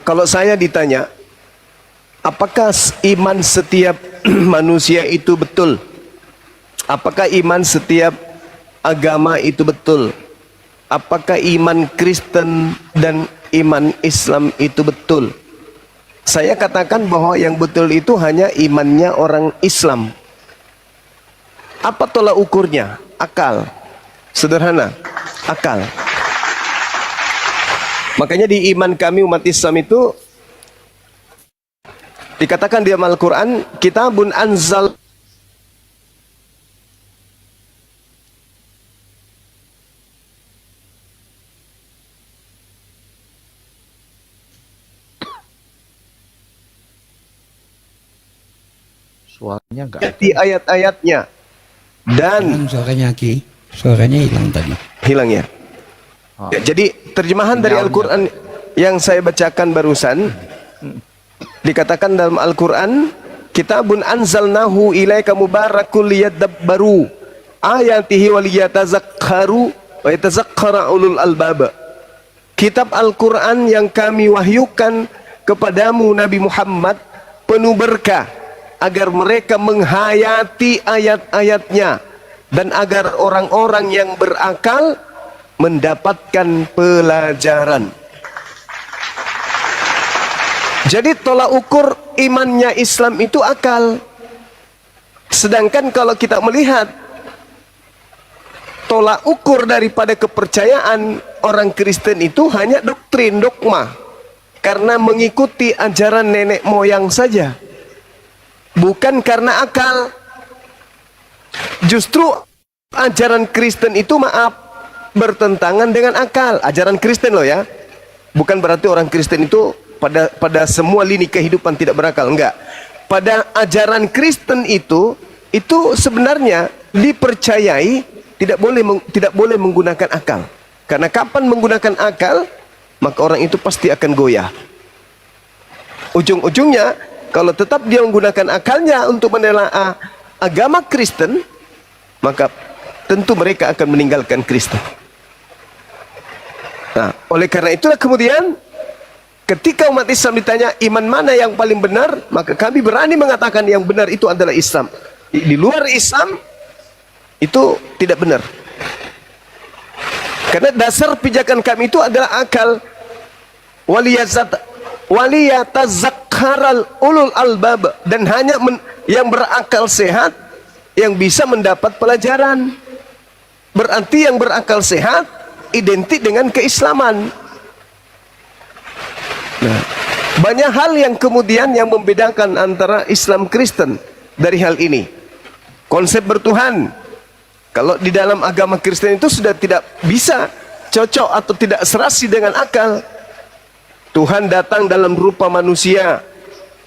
Kalau saya ditanya, apakah iman setiap manusia itu betul? Apakah iman setiap agama itu betul? Apakah iman Kristen dan iman Islam itu betul? Saya katakan bahwa yang betul itu hanya imannya orang Islam. Apa tolak ukurnya? Akal. Sederhana, akal. Makanya di iman kami umat Islam itu dikatakan di dalam Al-Quran, kitabun anzal. Suaranya enggak Di ayat-ayatnya. Dan suaranya Ki, suaranya hilang tadi. hilang ya. Ya, jadi terjemahan dari Al-Quran yang saya bacakan barusan, dikatakan dalam Al-Quran, kitabun anzalnahu ilaika mubarakul liyadabbaru ayatihi waliyatazakkaru wa yatazakkara ulul albab. Kitab Al-Quran yang kami wahyukan kepadamu Nabi Muhammad penuh berkah, agar mereka menghayati ayat-ayatnya dan agar orang-orang yang berakal mendapatkan pelajaran. Jadi tolak ukur imannya Islam itu akal. Sedangkan kalau kita melihat tolak ukur daripada kepercayaan orang Kristen itu hanya doktrin, dogma, karena mengikuti ajaran nenek moyang saja, bukan karena akal. Justru ajaran Kristen itu, maaf, bertentangan dengan akal. Ajaran Kristen loh ya, bukan berarti orang Kristen itu pada semua lini kehidupan tidak berakal, enggak. Pada ajaran Kristen itu sebenarnya dipercayai tidak boleh menggunakan akal. Karena kapan menggunakan akal, maka orang itu pasti akan goyah. Ujung-ujungnya, kalau tetap dia menggunakan akalnya untuk menelaah agama Kristen, maka tentu mereka akan meninggalkan Kristen. Nah, oleh karena itulah kemudian ketika umat Islam ditanya iman mana yang paling benar, maka kami berani mengatakan yang benar itu adalah Islam. Di luar Islam itu tidak benar. Karena dasar pijakan kami itu adalah akal. Waliyatazakkaral ulul albab, dan hanya yang berakal sehat yang bisa mendapat pelajaran. Berarti yang berakal sehat identik dengan keislaman. Nah, banyak hal yang kemudian yang membedakan antara Islam Kristen dari hal ini. Konsep bertuhan, kalau di dalam agama Kristen itu sudah tidak bisa cocok atau tidak serasi dengan akal. Tuhan datang dalam rupa manusia,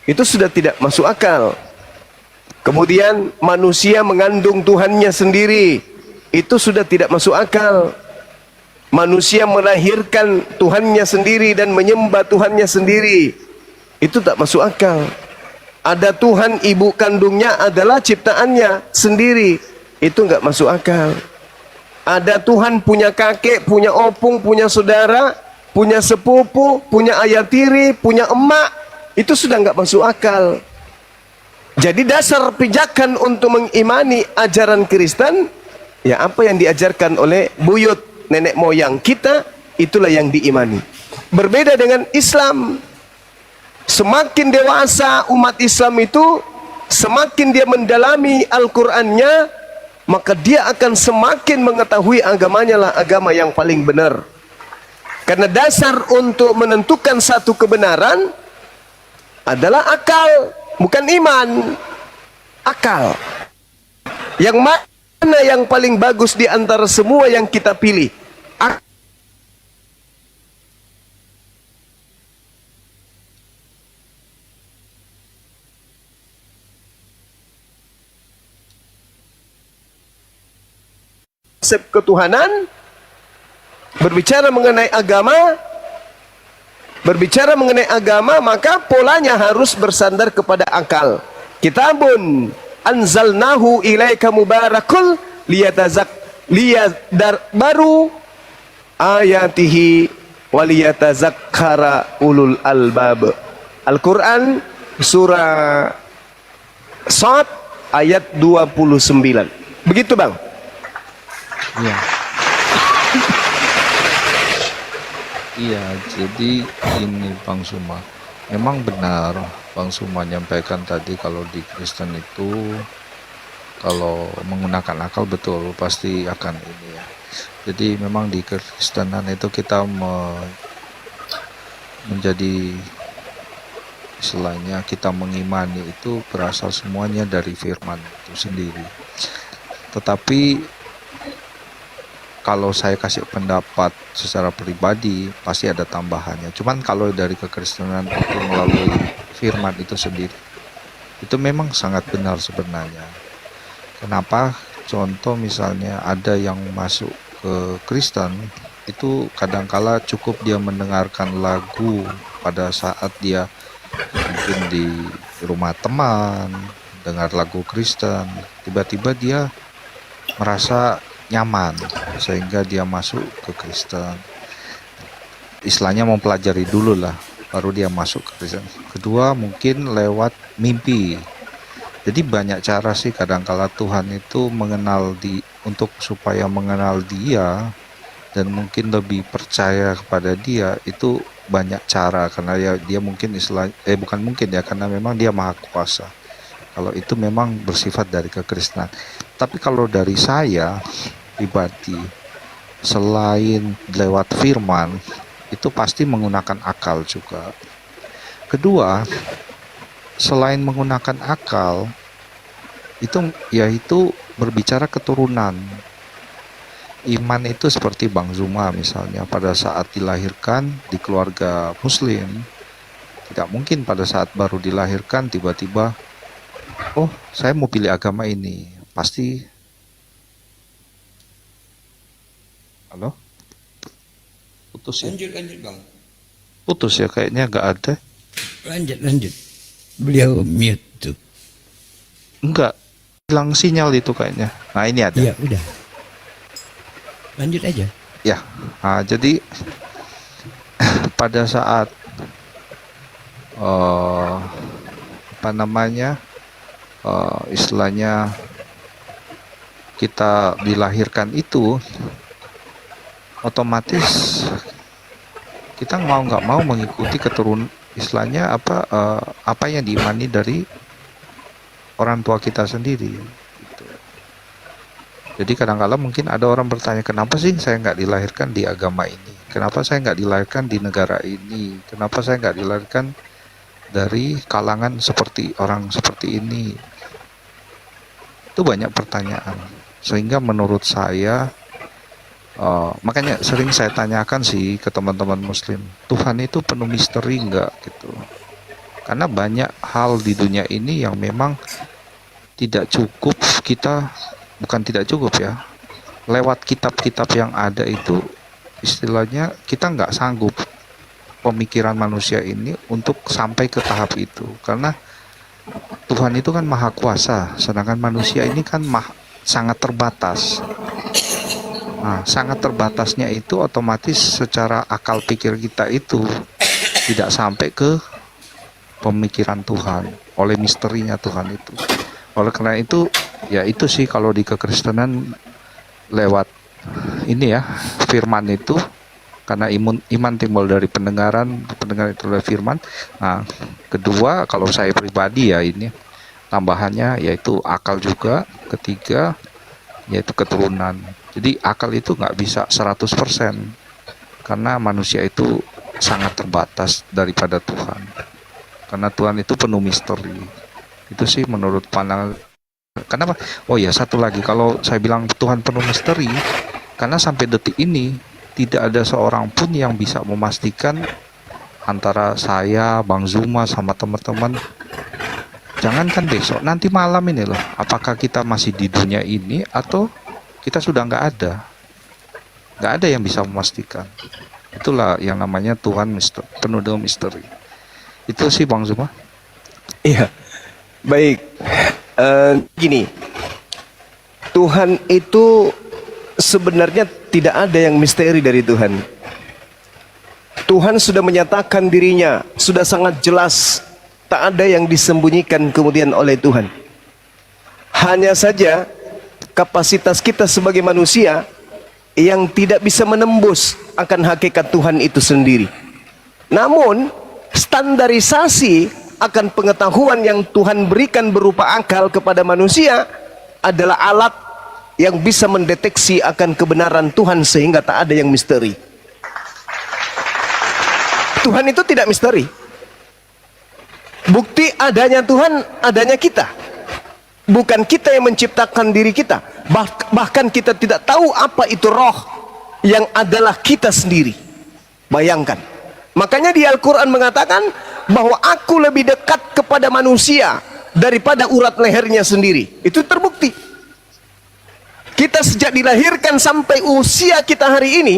itu sudah tidak masuk akal. Kemudian manusia mengandung Tuhannya sendiri, itu sudah tidak masuk akal. Manusia melahirkan Tuhannya sendiri dan menyembah Tuhannya sendiri, itu tak masuk akal. Ada Tuhan, ibu kandungnya adalah ciptaannya sendiri, itu enggak masuk akal. Ada Tuhan punya kakek, punya opung, punya saudara, punya sepupu, punya ayah tiri, punya emak, itu sudah enggak masuk akal. Jadi dasar pijakan untuk mengimani ajaran Kristen, ya apa yang diajarkan oleh buyut nenek moyang kita, itulah yang diimani. Berbeda dengan Islam. Semakin dewasa umat Islam itu, semakin dia mendalami Al-Qur'annya, maka dia akan semakin mengetahui agamanya lah agama yang paling benar. Karena dasar untuk menentukan satu kebenaran adalah akal, bukan iman. Akal. Yang mana yang paling bagus di antara semua yang kita pilih? Konsep ketuhanan, berbicara mengenai agama, maka polanya harus bersandar kepada akal. Kitabun anzalnahu ilaika mubarakul liyadabbaru ayatihi waliyatazakkara ulul albab. Al-Quran surah Shad ayat 29. Begitu Bang? Iya. Iya, jadi ini Bang Suma. Memang benar Bang Suma menyampaikan tadi kalau di Kristen itu kalau menggunakan akal betul pasti akan ini ya. Jadi memang di Kristenan itu kita menjadi istilahnya kita mengimani itu berasal semuanya dari firman itu sendiri. Tetapi kalau saya kasih pendapat secara pribadi pasti ada tambahannya. Cuman kalau dari kekristenan itu melalui firman itu sendiri itu memang sangat benar sebenarnya. Kenapa? Contoh misalnya ada yang masuk ke Kristen itu kadangkala cukup dia mendengarkan lagu pada saat dia mungkin di rumah teman dengar lagu Kristen, tiba-tiba dia merasa nyaman sehingga dia masuk ke Kristen. Istilahnya mempelajari dulu lah baru dia masuk ke Kristen. Kedua mungkin lewat mimpi. Jadi banyak cara sih kadangkala Tuhan itu untuk supaya mengenal dia dan mungkin lebih percaya kepada dia itu banyak cara karena ya dia mungkin bukan mungkin ya karena memang dia maha kuasa. Kalau itu memang bersifat dari kekristenan. Tapi kalau dari saya pribadi selain lewat firman itu pasti menggunakan akal juga. Kedua, selain menggunakan akal itu yaitu berbicara keturunan. Iman itu seperti Bang Zuma misalnya pada saat dilahirkan di keluarga muslim, tidak mungkin pada saat baru dilahirkan tiba-tiba oh saya mau pilih agama ini. Pasti halo? Putus ya? Lanjut Bang. Putus ya kayaknya nggak ada. Lanjut. Beliau mute tuh. Enggak, hilang sinyal itu kayaknya. Nah ini ada. Iya udah. Lanjut aja. Ya, nah, jadi pada saat istilahnya kita dilahirkan itu otomatis kita mau nggak mau mengikuti istilahnya apa yang diimani dari orang tua kita sendiri. Gitu. Jadi kadang-kadang mungkin ada orang bertanya kenapa sih saya nggak dilahirkan di agama ini, kenapa saya nggak dilahirkan di negara ini, kenapa saya nggak dilahirkan dari kalangan seperti orang seperti ini. Itu banyak pertanyaan sehingga menurut saya makanya sering saya tanyakan sih ke teman-teman muslim, Tuhan itu penuh misteri enggak gitu. Karena banyak hal di dunia ini yang memang tidak cukup bukan tidak cukup ya. Lewat kitab-kitab yang ada itu istilahnya kita nggak sanggup pemikiran manusia ini untuk sampai ke tahap itu. Karena Tuhan itu kan maha kuasa, sedangkan manusia ini kan sangat terbatas. Nah, sangat terbatasnya itu otomatis secara akal pikir kita itu tidak sampai ke pemikiran Tuhan oleh misterinya Tuhan itu. Oleh karena itu, ya itu sih kalau di kekristenan lewat ini ya firman itu, karena iman timbul dari pendengaran itu adalah firman. Nah, kedua kalau saya pribadi ya ini tambahannya yaitu akal juga. Ketiga yaitu keturunan. Jadi akal itu nggak bisa 100% karena manusia itu sangat terbatas daripada Tuhan. Karena Tuhan itu penuh misteri. Itu sih menurut pandangan. Kenapa? Oh ya satu lagi, kalau saya bilang Tuhan penuh misteri, karena sampai detik ini tidak ada seorang pun yang bisa memastikan antara saya, Bang Zuma sama teman-teman. Jangankan besok, nanti malam ini loh, apakah kita masih di dunia ini atau kita sudah nggak ada. Nggak ada yang bisa memastikan. Itulah yang namanya Tuhan penuh dengan misteri. Itu sih Bang Zuma. Iya. Baik. Gini. Tuhan itu sebenarnya tidak ada yang misteri dari Tuhan. Tuhan sudah menyatakan dirinya, sudah sangat jelas. Tak ada yang disembunyikan kemudian oleh Tuhan. Hanya saja kapasitas kita sebagai manusia yang tidak bisa menembus akan hakikat Tuhan itu sendiri. Namun standarisasi akan pengetahuan yang Tuhan berikan berupa akal kepada manusia adalah alat yang bisa mendeteksi akan kebenaran Tuhan sehingga tak ada yang misteri. Tuhan itu tidak misteri. Bukti adanya Tuhan, adanya kita. Bukan kita yang menciptakan diri kita. Bahkan kita tidak tahu apa itu roh yang adalah kita sendiri. Bayangkan. Makanya di Al-Quran mengatakan bahwa aku lebih dekat kepada manusia daripada urat lehernya sendiri. Itu terbukti. Kita sejak dilahirkan sampai usia kita hari ini,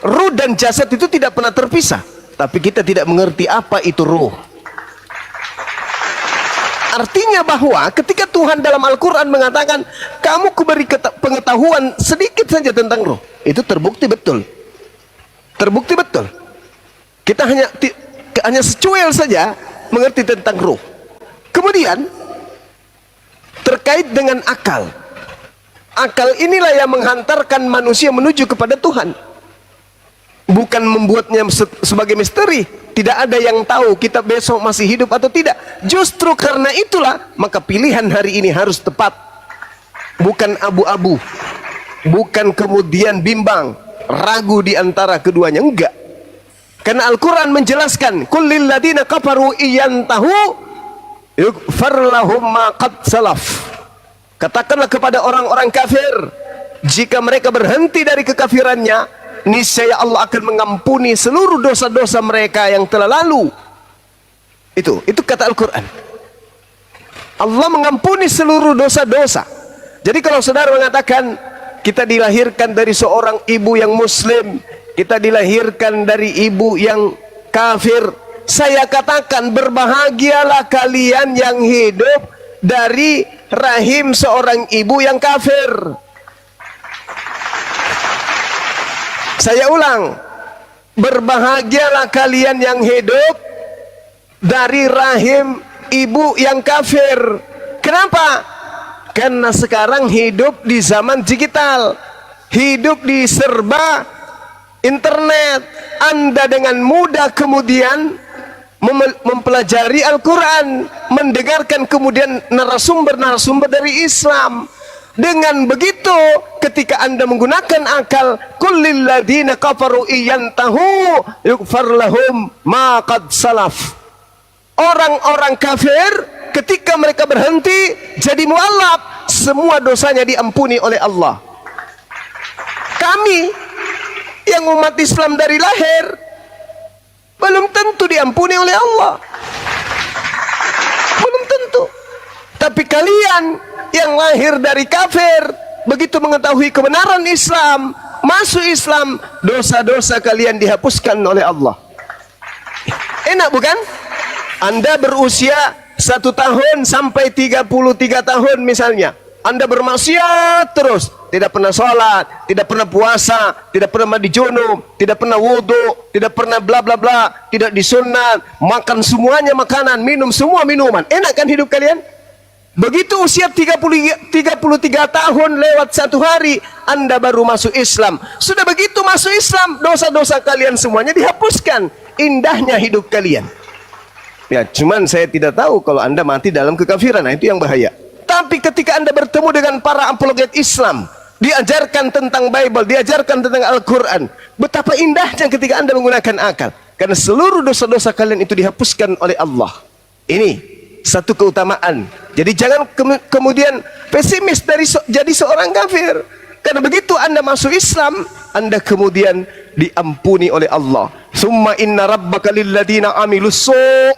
ruh dan jasad itu tidak pernah terpisah. Tapi kita tidak mengerti apa itu ruh. Artinya bahwa ketika Tuhan dalam Al-Quran mengatakan, kamu kuberi pengetahuan sedikit saja tentang roh, itu terbukti betul. Terbukti betul. Kita hanya secuil saja mengerti tentang roh. Kemudian terkait dengan akal. Akal inilah yang menghantarkan manusia menuju kepada Tuhan. Bukan membuatnya sebagai misteri. Tidak ada yang tahu kita besok masih hidup atau tidak. Justru karena itulah maka pilihan hari ini harus tepat. Bukan abu-abu. Bukan kemudian bimbang, ragu di antara keduanya. Enggak. Karena Al-Quran menjelaskan, kullil ladina kafaru iyantahu yughfar lahum ma qad salaf. Katakanlah kepada orang-orang kafir, jika mereka berhenti dari kekafirannya, niscaya Allah akan mengampuni seluruh dosa-dosa mereka yang telah lalu. Itu kata Al-Quran. Allah mengampuni seluruh dosa-dosa. Jadi kalau saudara mengatakan kita dilahirkan dari seorang ibu yang muslim, kita dilahirkan dari ibu yang kafir, saya katakan berbahagialah kalian yang hidup dari rahim seorang ibu yang kafir. Saya ulang, berbahagialah kalian yang hidup dari rahim ibu yang kafir. Kenapa? Karena sekarang hidup di zaman digital, hidup di serba internet. Anda dengan mudah kemudian mempelajari Al-Quran, mendengarkan kemudian narasumber-narasumber dari Islam. Dengan begitu, ketika Anda menggunakan akal, kullil ladina kafaru iyantahu yughfar lahum ma qad salaf. Orang-orang kafir ketika mereka berhenti jadi mu'allaf, semua dosanya diampuni oleh Allah. Kami yang umat Islam dari lahir belum tentu diampuni oleh Allah. Belum tentu. Tapi kalian yang lahir dari kafir, begitu mengetahui kebenaran Islam, masuk Islam, dosa-dosa kalian dihapuskan oleh Allah. Enak bukan? Anda berusia 1 tahun sampai 33 tahun misalnya, Anda bermaksiat terus, tidak pernah sholat, tidak pernah puasa, tidak pernah mandi junub, tidak pernah wudhu, tidak pernah bla bla bla, tidak disunat, makan semuanya makanan, minum semua minuman. Enak kan hidup kalian? Begitu usia 33 tahun lewat 1 hari, Anda baru masuk Islam. Sudah begitu masuk Islam, dosa-dosa kalian semuanya dihapuskan. Indahnya hidup kalian. Ya, cuman saya tidak tahu kalau Anda mati dalam kekafiran. Nah, itu yang bahaya. Tapi ketika Anda bertemu dengan para apologet Islam, diajarkan tentang Bible, diajarkan tentang Al-Quran, betapa indahnya ketika Anda menggunakan akal. Karena seluruh dosa-dosa kalian itu dihapuskan oleh Allah. Ini satu keutamaan. Jadi jangan kemudian pesimis jadi seorang kafir. Karena begitu Anda masuk Islam, Anda kemudian diampuni oleh Allah. Summa inna rabbaka lilladina amilus su'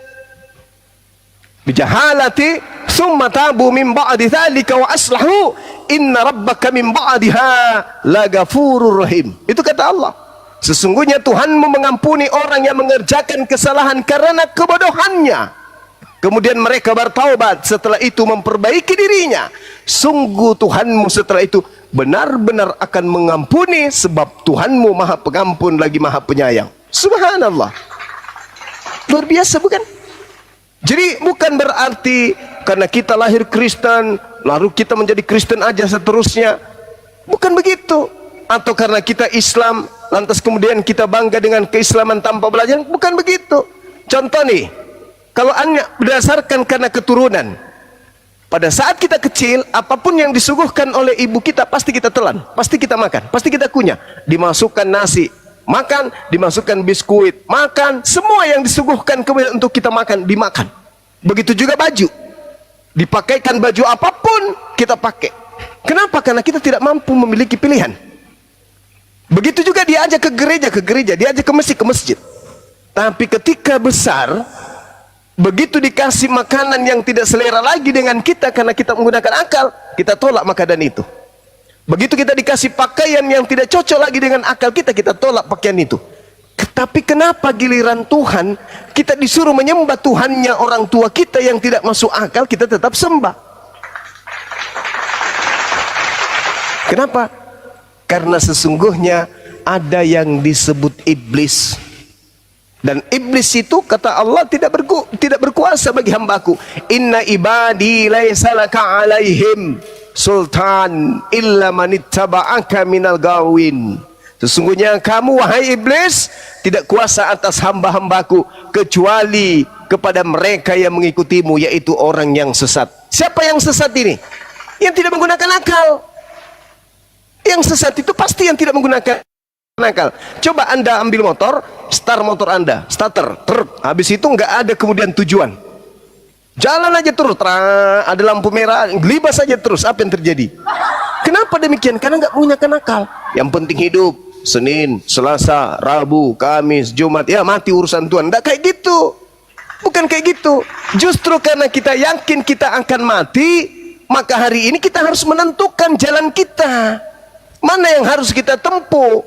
bijahalati summa tabu min ba'di dzalika wa aslahu inna rabbaka min ba'diha lagafurur rahim. Itu kata Allah. Sesungguhnya Tuhanmu mengampuni orang yang mengerjakan kesalahan karena kebodohannya. Kemudian mereka bertaubat, setelah itu memperbaiki dirinya. Sungguh Tuhanmu setelah itu benar-benar akan mengampuni, sebab Tuhanmu maha pengampun lagi maha penyayang. Subhanallah. Luar biasa bukan? Jadi bukan berarti karena kita lahir Kristen lalu kita menjadi Kristen aja seterusnya. Bukan begitu. Atau karena kita Islam lantas kemudian kita bangga dengan keislaman tanpa belajar. Bukan begitu. Contoh nih, kalau hanya berdasarkan karena keturunan, pada saat kita kecil, apapun yang disuguhkan oleh ibu kita pasti kita telan, pasti kita makan, pasti kita kunyah. Dimasukkan nasi, makan, dimasukkan biskuit, makan, semua yang disuguhkan kemudian untuk kita makan, dimakan. Begitu juga baju, dipakaikan baju apapun kita pakai. Kenapa? Karena kita tidak mampu memiliki pilihan. Begitu juga diajak ke gereja, diajak ke masjid. Tapi ketika besar, begitu dikasih makanan yang tidak selera lagi dengan kita karena kita menggunakan akal, kita tolak makanan itu. Begitu kita dikasih pakaian yang tidak cocok lagi dengan akal kita, kita tolak pakaian itu. Tapi kenapa giliran Tuhan, kita disuruh menyembah Tuhannya orang tua kita yang tidak masuk akal, kita tetap sembah? Kenapa? Karena sesungguhnya ada yang disebut iblis. Dan iblis itu kata Allah tidak berkuasa bagi hambaku. Inna ibadi laisa laka alaihim sultan illa manittaba'aka minal gawin. Sesungguhnya kamu wahai iblis tidak kuasa atas hamba-hambaku kecuali kepada mereka yang mengikutimu, yaitu orang yang sesat. Siapa yang sesat ini? Yang tidak menggunakan akal. Yang sesat itu pasti yang tidak menggunakan akal. Coba Anda ambil motor, start motor Anda, starter, habis itu nggak ada kemudian tujuan, jalan aja terus, ada lampu merah, gelibas saja terus, apa yang terjadi? Kenapa demikian? Karena nggak menggunakan akal. Yang penting hidup, Senin, Selasa, Rabu, Kamis, Jumat, ya mati urusan Tuhan. Nggak kayak gitu, bukan kayak gitu. Justru karena kita yakin kita akan mati, maka hari ini kita harus menentukan jalan kita, mana yang harus kita tempuh,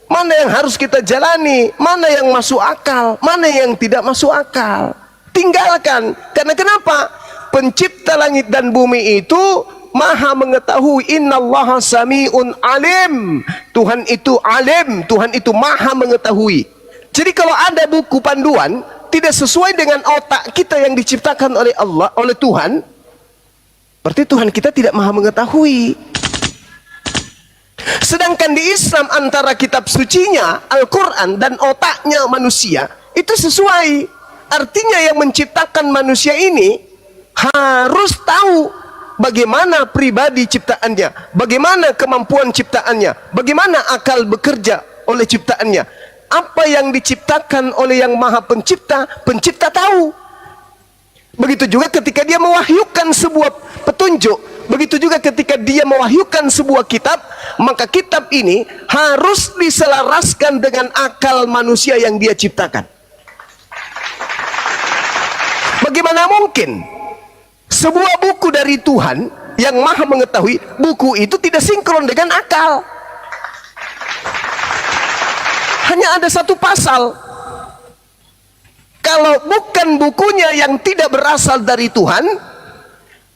mana yang harus kita jalani, mana yang masuk akal, mana yang tidak masuk akal. Tinggalkan. Karena kenapa? Pencipta langit dan bumi itu maha mengetahui. Innallaha sami'un alim. Tuhan itu alim, Tuhan itu maha mengetahui. Jadi kalau ada buku panduan tidak sesuai dengan otak kita yang diciptakan oleh Allah, oleh Tuhan, berarti Tuhan kita tidak maha mengetahui. Sedangkan di Islam antara kitab sucinya Al-Quran dan otaknya manusia itu sesuai. Artinya yang menciptakan manusia ini harus tahu bagaimana pribadi ciptaannya, bagaimana kemampuan ciptaannya, bagaimana akal bekerja oleh ciptaannya. Apa yang diciptakan oleh yang maha pencipta, pencipta tahu. Begitu juga ketika dia mewahyukan sebuah petunjuk, begitu juga ketika dia mewahyukan sebuah kitab, maka kitab ini harus diselaraskan dengan akal manusia yang dia ciptakan. Bagaimana mungkin sebuah buku dari Tuhan yang maha mengetahui, buku itu tidak sinkron dengan akal? Hanya ada satu pasal. Kalau bukan bukunya yang tidak berasal dari Tuhan,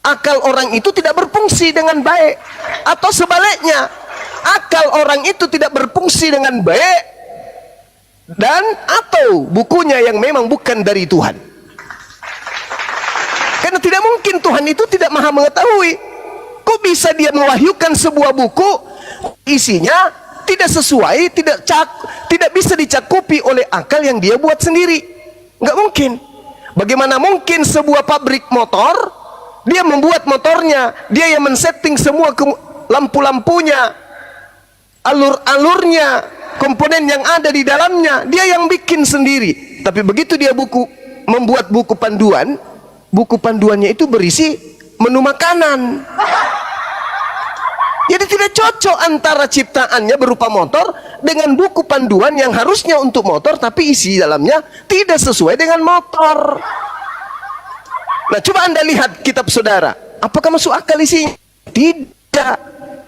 akal orang itu tidak berfungsi dengan baik. Atau sebaliknya, akal orang itu tidak berfungsi dengan baik, dan atau bukunya yang memang bukan dari Tuhan. Karena tidak mungkin Tuhan itu tidak maha mengetahui. Kok bisa dia mewahyukan sebuah buku, isinya tidak sesuai, tidak bisa dicakupi oleh akal yang dia buat sendiri? Nggak mungkin. Bagaimana mungkin sebuah pabrik motor, dia membuat motornya, dia yang men-setting semua lampu-lampunya, alur-alurnya, komponen yang ada di dalamnya, dia yang bikin sendiri. Tapi begitu dia membuat buku panduan, buku panduannya itu berisi menu makanan. Jadi tidak cocok antara ciptaannya berupa motor dengan buku panduan yang harusnya untuk motor, tapi isi dalamnya tidak sesuai dengan motor. Nah, coba Anda lihat kitab saudara, apakah masuk akal isinya? Tidak.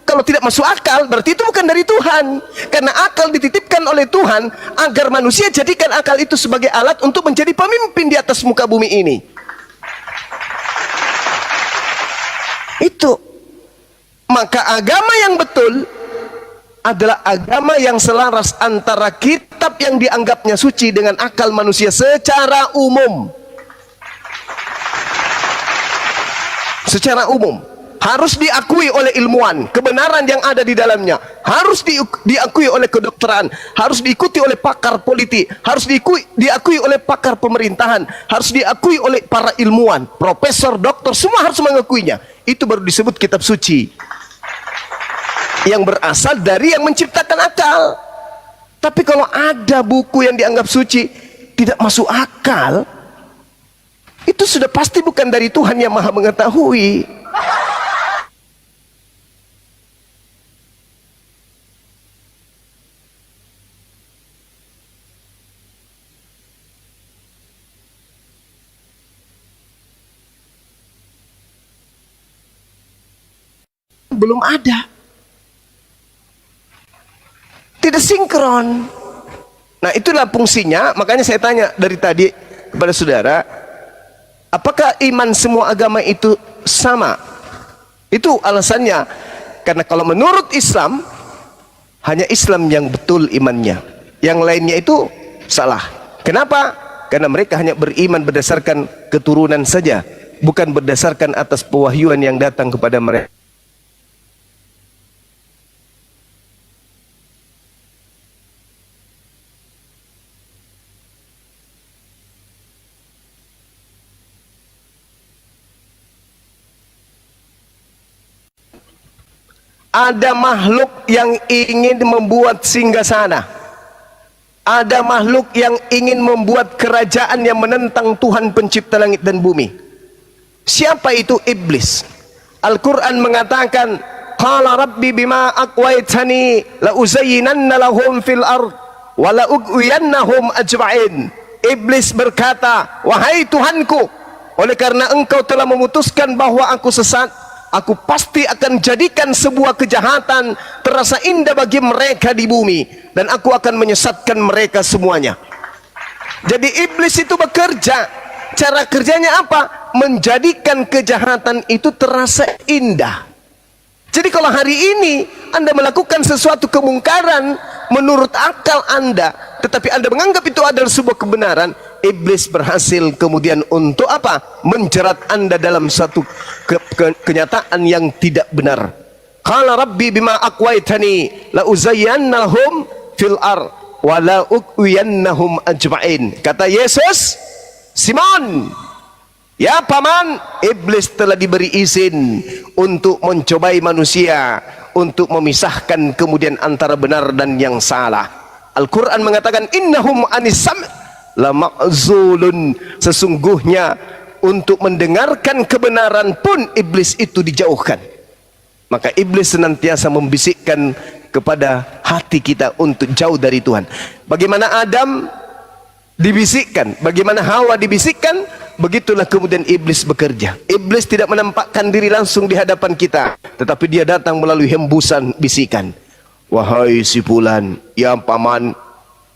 Kalau tidak masuk akal, berarti itu bukan dari Tuhan. Karena akal dititipkan oleh Tuhan agar manusia jadikan akal itu sebagai alat untuk menjadi pemimpin di atas muka bumi ini. Itu. Maka agama yang betul adalah agama yang selaras antara kitab yang dianggapnya suci dengan akal manusia secara umum. Secara umum harus diakui oleh ilmuwan, kebenaran yang ada di dalamnya harus diakui oleh kedokteran, harus diikuti oleh pakar politik, harus diakui oleh pakar pemerintahan, harus diakui oleh para ilmuwan, profesor, doktor, semua harus mengakuinya. Itu baru disebut kitab suci yang berasal dari yang menciptakan akal. Tapi kalau ada buku yang dianggap suci tidak masuk akal, itu sudah pasti bukan dari Tuhan yang Maha Mengetahui. Belum ada, tidak sinkron. Nah, itulah fungsinya. Makanya saya tanya dari tadi kepada saudara, apakah iman semua agama itu sama? Itu alasannya, karena kalau menurut Islam hanya Islam yang betul imannya, yang lainnya itu salah. Kenapa? Karena mereka hanya beriman berdasarkan keturunan saja, bukan berdasarkan atas pewahyuan yang datang kepada mereka. Ada makhluk yang ingin membuat singgasana. Ada makhluk yang ingin membuat kerajaan yang menentang Tuhan pencipta langit dan bumi. Siapa itu? Iblis. Al-Quran mengatakan, Qala Rabbi bima aqwaitani la uzayyinanna lahum fil ard wa la ughwiyannahum ajma'in. Iblis berkata, wahai Tuhanku, oleh karena engkau telah memutuskan bahwa aku sesat, aku pasti akan jadikan sebuah kejahatan terasa indah bagi mereka di bumi, dan aku akan menyesatkan mereka semuanya. Jadi iblis itu bekerja. Cara kerjanya apa? Menjadikan kejahatan itu terasa indah. Jadi kalau hari ini Anda melakukan sesuatu kemungkaran menurut akal Anda, tetapi Anda menganggap itu adalah sebuah kebenaran, iblis berhasil kemudian untuk apa? Menjerat Anda dalam satu kenyataan yang tidak benar. Qala Rabbi bima aqwaitani la uzayyanna lahum fil ard wa la ughwiyannahum ajma'in. Kata Yesus, Simon, ya paman, iblis telah diberi izin untuk mencobai manusia, untuk memisahkan kemudian antara benar dan yang salah. Al-Quran mengatakan, innahum anisam la ma'zulun, sesungguhnya untuk mendengarkan kebenaran pun iblis itu dijauhkan. Maka iblis senantiasa membisikkan kepada hati kita untuk jauh dari Tuhan. Bagaimana Adam dibisikkan, bagaimana Hawa dibisikkan, begitulah kemudian iblis bekerja. Iblis tidak menampakkan diri langsung di hadapan kita, tetapi dia datang melalui hembusan bisikan. Wahai si fulan, ya paman,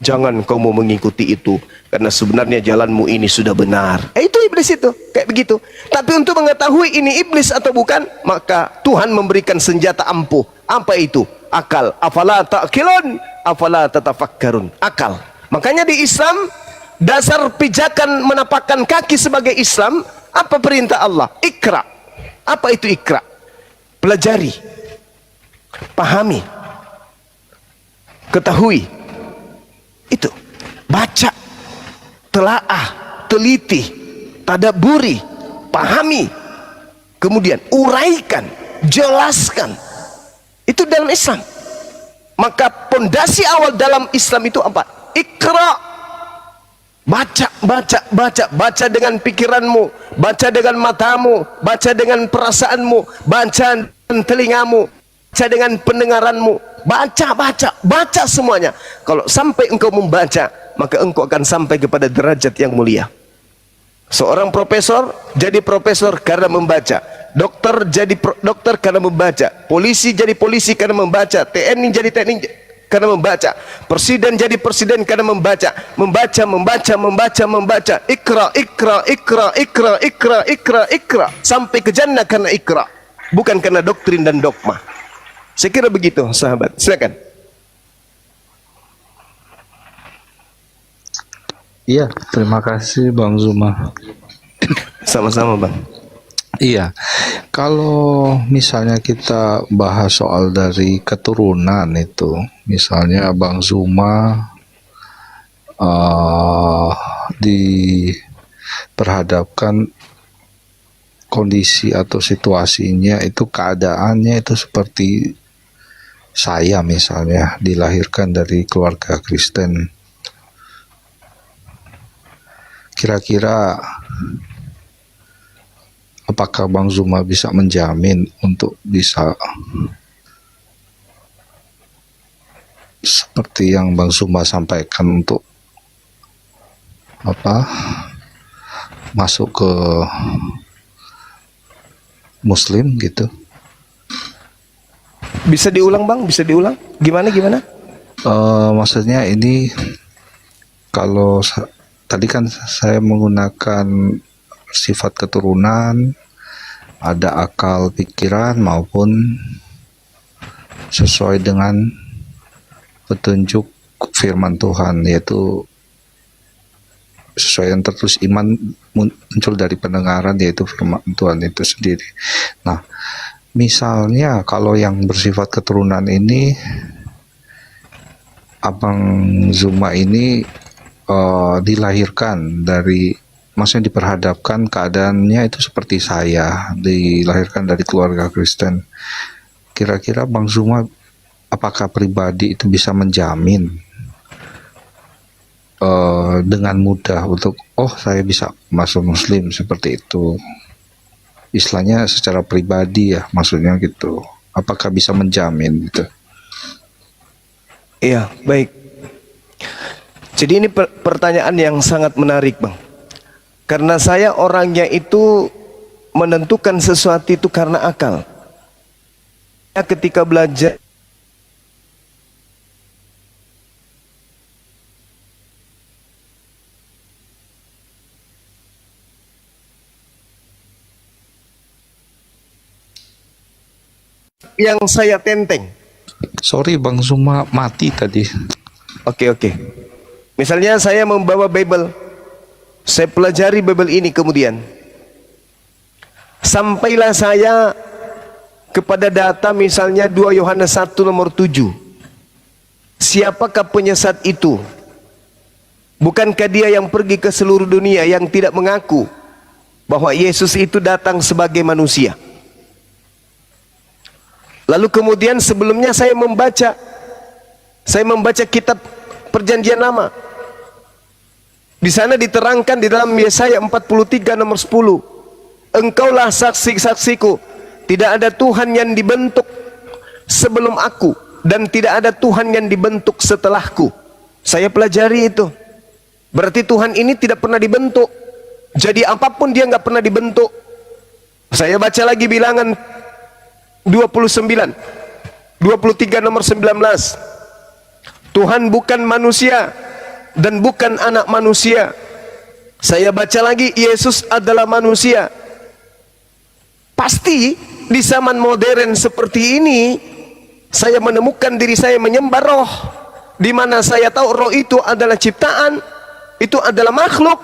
jangan kamu mengikuti itu, karena sebenarnya jalanmu ini sudah benar. Itu iblis itu, kayak begitu. Tapi untuk mengetahui ini iblis atau bukan, maka Tuhan memberikan senjata ampuh. Apa itu? Akal. Afala ta'qilun, afala tatafakkarun. Akal. Makanya di Islam, dasar pijakan menapakkan kaki sebagai Islam, apa perintah Allah? Ikra. Apa itu ikra? Pelajari, pahami, ketahui. Itu baca, telaah, teliti, tadaburi, pahami, kemudian uraikan, jelaskan. Itu dalam Islam. Maka pondasi awal dalam Islam itu apa? Ikra. Baca, baca, baca, baca dengan pikiranmu, baca dengan matamu, baca dengan perasaanmu, baca dengan telingamu, baca dengan pendengaranmu, baca, baca, baca semuanya. Kalau sampai engkau membaca, maka engkau akan sampai kepada derajat yang mulia. Seorang profesor jadi profesor karena membaca, dokter jadi dokter karena membaca, polisi jadi polisi karena membaca, TNI jadi TNI karena membaca, presiden jadi presiden karena membaca, membaca. Ikra, ikra, ikra, ikra, ikra, ikra, ikra, sampai ke jannah karena ikra. bukan karena doktrin dan dogma. Saya kira begitu, sahabat. Silakan. Iya, terima kasih Bang Zuma. Sama-sama, Bang. Iya, kalau misalnya kita bahas soal dari keturunan itu, misalnya Bang Zuma diperhadapkan kondisi atau situasinya itu, keadaannya itu seperti saya misalnya dilahirkan dari keluarga Kristen. Kira-kira apakah Bang Zuma bisa menjamin untuk bisa seperti yang Bang Zuma sampaikan untuk masuk ke Muslim gitu? Bisa diulang, Bang? Bisa diulang? Gimana? Maksudnya ini, kalau tadi kan saya menggunakan sifat keturunan, ada akal pikiran maupun sesuai dengan petunjuk firman Tuhan, yaitu sesuai yang tertulis, iman muncul dari pendengaran, yaitu firman Tuhan itu sendiri. Nah, misalnya kalau yang bersifat keturunan ini, Abang Zuma ini dilahirkan dari, maksudnya diperhadapkan keadaannya itu seperti saya, dilahirkan dari keluarga Kristen. Kira-kira Bang Zuma apakah pribadi itu bisa menjamin dengan mudah untuk saya bisa masuk Muslim seperti itu? Istilahnya secara pribadi ya, maksudnya gitu. Apakah bisa menjamin gitu? Iya, baik. Jadi ini pertanyaan yang sangat menarik, Bang. Karena saya orangnya itu menentukan sesuatu itu karena akal. Ketika belajar yang saya tenteng. Sorry Bang Zuma, mati tadi. Oke. Misalnya saya membawa Bible, saya pelajari Bible ini, kemudian sampailah saya kepada data misalnya 2 Yohanes 1 nomor 7. Siapakah penyesat itu? Bukankah dia yang pergi ke seluruh dunia yang tidak mengaku bahwa Yesus itu datang sebagai manusia? Lalu kemudian sebelumnya saya membaca kitab Perjanjian Lama. Di sana diterangkan di dalam Yesaya 43 nomor 10. Engkaulah saksi-saksiku, tidak ada Tuhan yang dibentuk sebelum aku, dan tidak ada Tuhan yang dibentuk setelahku. Saya pelajari itu. Berarti Tuhan ini tidak pernah dibentuk. Jadi apapun dia nggak pernah dibentuk. Saya baca lagi Bilangan 23 nomor 19. Tuhan bukan manusia dan bukan anak manusia. Saya baca lagi, Yesus adalah manusia. Pasti di zaman modern seperti ini, saya menemukan diri saya menyembah roh, di mana saya tahu roh itu adalah ciptaan, itu adalah makhluk,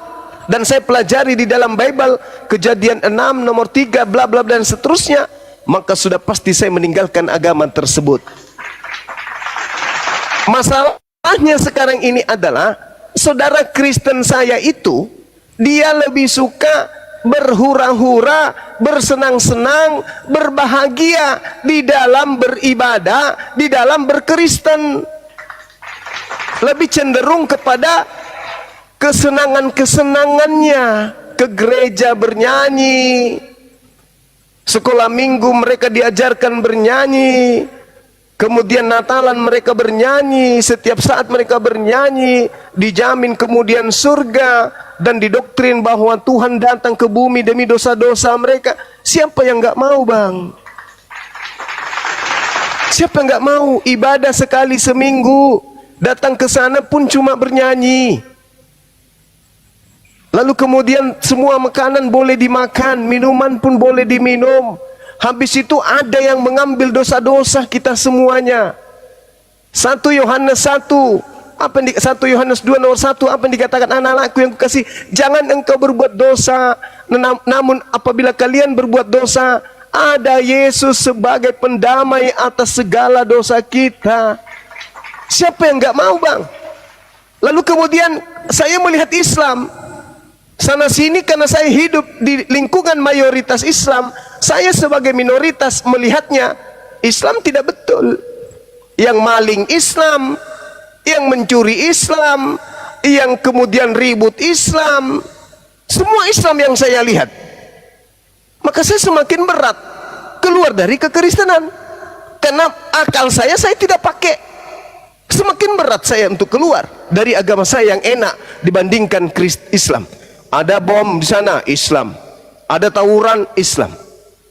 dan saya pelajari di dalam Bible Kejadian 6 nomor 3 bla bla dan seterusnya, maka sudah pasti saya meninggalkan agama tersebut. Masalahnya sekarang ini adalah saudara Kristen saya itu, dia lebih suka berhura-hura, bersenang-senang, berbahagia di dalam beribadah, di dalam berkristen. Lebih cenderung kepada kesenangan-kesenangannya, ke gereja bernyanyi, sekolah minggu mereka diajarkan bernyanyi, kemudian Natalan mereka bernyanyi, setiap saat mereka bernyanyi, dijamin kemudian surga, dan didoktrin bahwa Tuhan datang ke bumi demi dosa-dosa mereka. Siapa yang nggak mau, Bang? Siapa yang nggak mau ibadah sekali seminggu, datang ke sana pun cuma bernyanyi? Lalu kemudian semua makanan boleh dimakan, minuman pun boleh diminum. Habis itu ada yang mengambil dosa-dosa kita semuanya. 1 Yohanes 1, apa yang 1 Yohanes 2 nomor 1, apa yang dikatakan, anak-anakku yang kukasih, jangan engkau berbuat dosa, namun apabila kalian berbuat dosa, ada Yesus sebagai pendamai atas segala dosa kita. Siapa yang nggak mau, Bang? Lalu kemudian saya melihat Islam sana sini, karena saya hidup di lingkungan mayoritas Islam, saya sebagai minoritas melihatnya Islam tidak betul. Yang maling Islam, yang mencuri Islam, yang kemudian ribut Islam, semua Islam yang saya lihat. Maka saya semakin berat keluar dari kekristenan, karena akal saya tidak pakai. Semakin berat saya untuk keluar dari agama saya yang enak dibandingkan Islam. Ada bom di sana, Islam. Ada tawuran, Islam.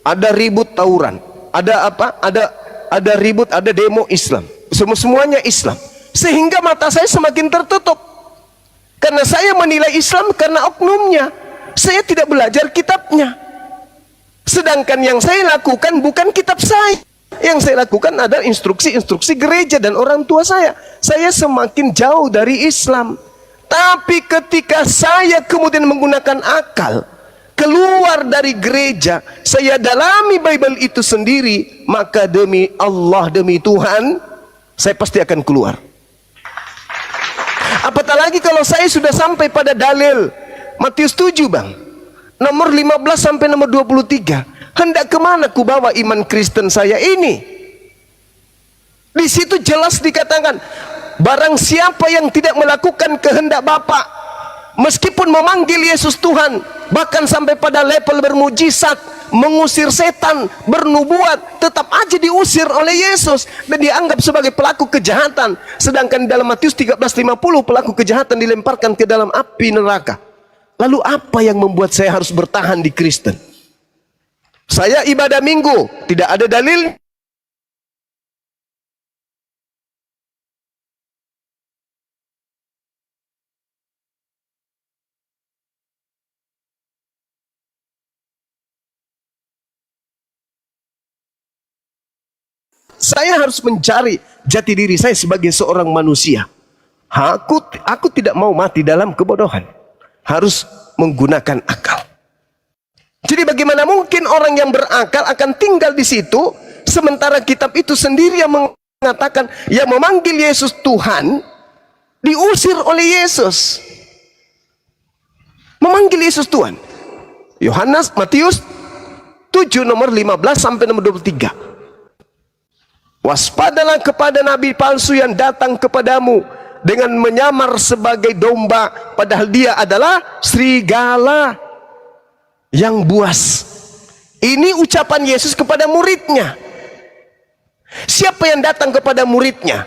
Ada ribut, tawuran. Ada apa? Ada ribut, ada demo, Islam. Semuanya Islam. Sehingga mata saya semakin tertutup. Karena saya menilai Islam karena oknumnya. Saya tidak belajar kitabnya. Sedangkan yang saya lakukan bukan kitab saya. Yang saya lakukan adalah instruksi-instruksi gereja dan orang tua saya. Saya semakin jauh dari Islam. Tapi ketika saya kemudian menggunakan akal, keluar dari gereja, saya dalami Bible itu sendiri, maka demi Allah, demi Tuhan, saya pasti akan keluar. Apatah lagi kalau saya sudah sampai pada dalil Matius 7, Bang, nomor 15 sampai nomor 23. Hendak kemana ku bawa iman Kristen saya ini? Di situ jelas dikatakan, barang siapa yang tidak melakukan kehendak Bapa, meskipun memanggil Yesus Tuhan, bahkan sampai pada level bermujizat, mengusir setan, bernubuat, tetap aja diusir oleh Yesus dan dianggap sebagai pelaku kejahatan. Sedangkan dalam Matius 13:50 pelaku kejahatan dilemparkan ke dalam api neraka. Lalu apa yang membuat saya harus bertahan di Kristen? Saya ibadah minggu, tidak ada dalil. Saya harus mencari jati diri saya sebagai seorang manusia. Aku tidak mau mati dalam kebodohan. Harus menggunakan akal. Jadi bagaimana mungkin orang yang berakal akan tinggal di situ, sementara kitab itu sendiri yang mengatakan yang memanggil Yesus Tuhan diusir oleh Yesus. Memanggil Yesus Tuhan. Matius 7 nomor 15 sampai nomor 23. Waspadalah kepada nabi palsu yang datang kepadamu dengan menyamar sebagai domba, padahal dia adalah serigala yang buas. Ini ucapan Yesus kepada muridnya. Siapa yang datang kepada muridnya?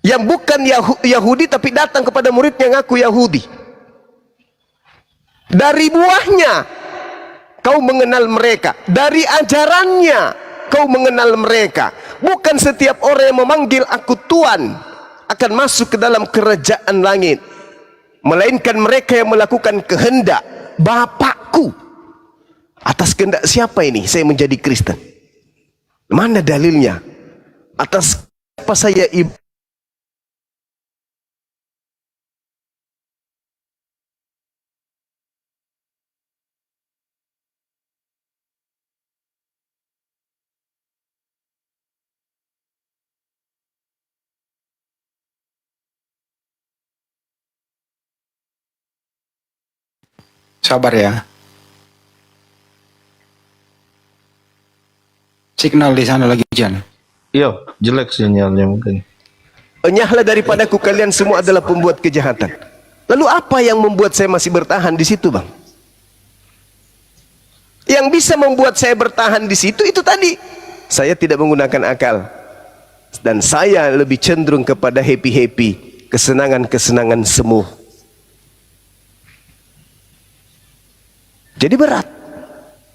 Yang bukan Yahudi tapi datang kepada muridnya yang ngaku Yahudi. Dari buahnya kau mengenal mereka, dari ajarannya kau mengenal mereka. Bukan setiap orang yang memanggil aku Tuhan akan masuk ke dalam kerajaan langit, melainkan mereka yang melakukan kehendak Bapakku. Atas kehendak siapa ini saya menjadi Kristen? Mana dalilnya? Atas apa saya Sabar ya. Signal di sana lagi hujan. Iya, jelek sinyalnya mungkin. Enyahlah daripadaku kalian semua adalah pembuat kejahatan. Lalu apa yang membuat saya masih bertahan di situ, Bang? Yang bisa membuat saya bertahan di situ itu tadi. Saya tidak menggunakan akal. Dan saya lebih cenderung kepada happy-happy, kesenangan-kesenangan semu. Jadi berat.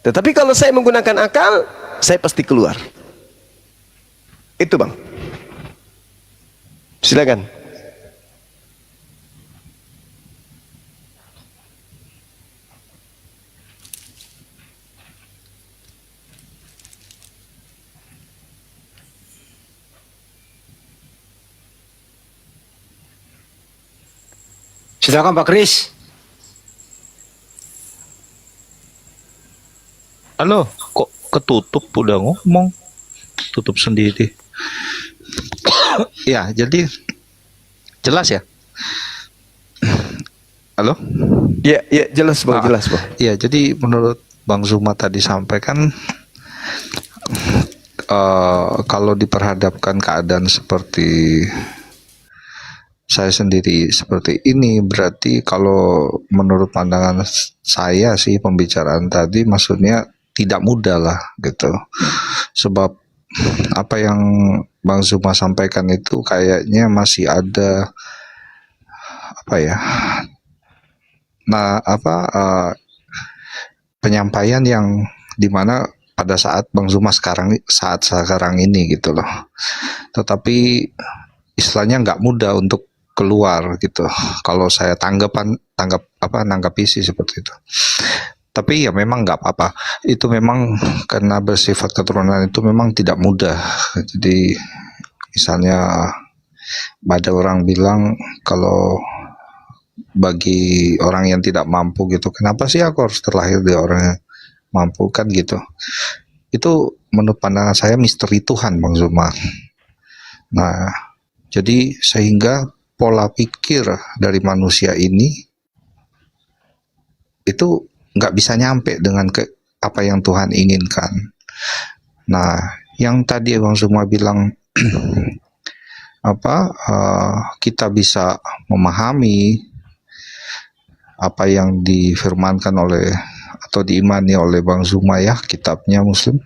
Tetapi kalau saya menggunakan akal, saya pasti keluar. Itu, Bang. Silakan. Silakan Pak Kris. Halo, kok ketutup udah ngomong? Tutup sendiri. Ya, jadi jelas ya? Halo? Ya, ya jelas Bang, jelas Bang. Ya, jadi menurut Bang Zuma tadi sampaikan kalau diperhadapkan keadaan seperti saya sendiri seperti ini, berarti kalau menurut pandangan saya sih pembicaraan tadi maksudnya tidak mudah lah gitu. Sebab apa yang Bang Zuma sampaikan itu kayaknya masih ada apa ya? Penyampaian yang dimana pada saat Bang Zuma saat sekarang ini gitu loh. Tetapi istilahnya nggak mudah untuk keluar gitu. Kalau saya nanggapi sih seperti itu. Tapi ya memang nggak apa-apa. Itu memang karena bersifat keturunan itu memang tidak mudah. Jadi misalnya ada orang bilang kalau bagi orang yang tidak mampu gitu, kenapa sih aku harus terlahir dari orang yang mampu kan gitu. Itu menurut pandangan saya misteri Tuhan Bang Zuma. Nah, jadi sehingga pola pikir dari manusia ini itu nggak bisa nyampe dengan apa yang Tuhan inginkan. Nah, yang tadi Bang Zuma bilang kita bisa memahami apa yang difirmankan oleh atau diimani oleh Bang Zuma ya, kitabnya Muslim.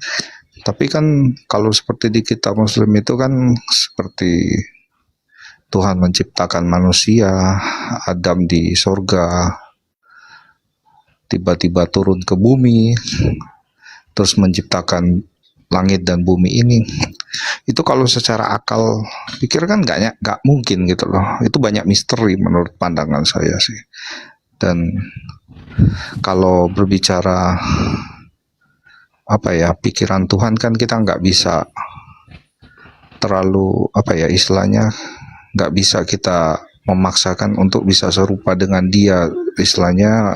Tapi kan kalau seperti di kitab Muslim itu kan seperti Tuhan menciptakan manusia, Adam di sorga, tiba-tiba turun ke bumi, terus menciptakan langit dan bumi ini. Itu kalau secara akal pikir kan nggak mungkin gitu loh. Itu banyak misteri menurut pandangan saya sih. Dan kalau berbicara pikiran Tuhan kan kita nggak bisa terlalu istilahnya nggak bisa kita memaksakan untuk bisa serupa dengan dia, istilahnya